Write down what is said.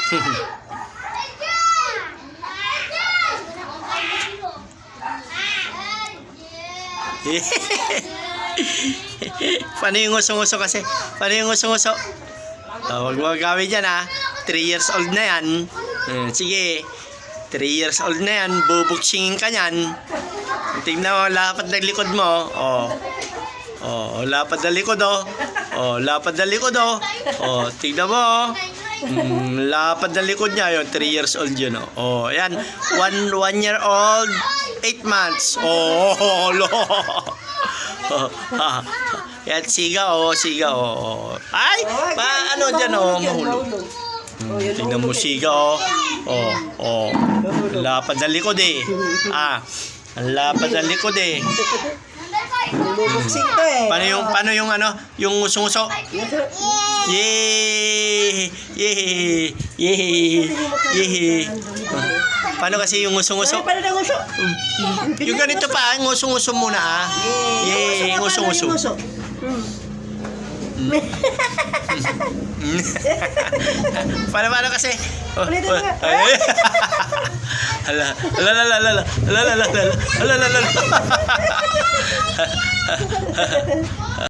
Paano yung nguso-nguso kasi? Paano yung nguso-nguso? Huwag mo gawin dyan, ha. 3 years old na yan. Sige. 3 years old na yan. Bubuksingin ka yan. Tingnan mo, lapad ng likod mo. Lapad ng likod, lapad ng likod, tingnan mo, lapad ng likod niya. 3 years old yun, Ayan. 1 year old, 8 months. Yan, siga, siga, Ay! Ano dyan, mahulog. Tingnan mo, siga, lapad ng likod, ang lapad ng likod, Bumubuksing to, Paano yung ano, yung nguso-nguso? Yay! Yay! Yay! Paano kasi yung nguso-nguso? Paano na nguso? Yung ganito pa, nguso-nguso muna, Yay! Nguso-nguso. Paano kasi? Ulitin mo nga. Ala.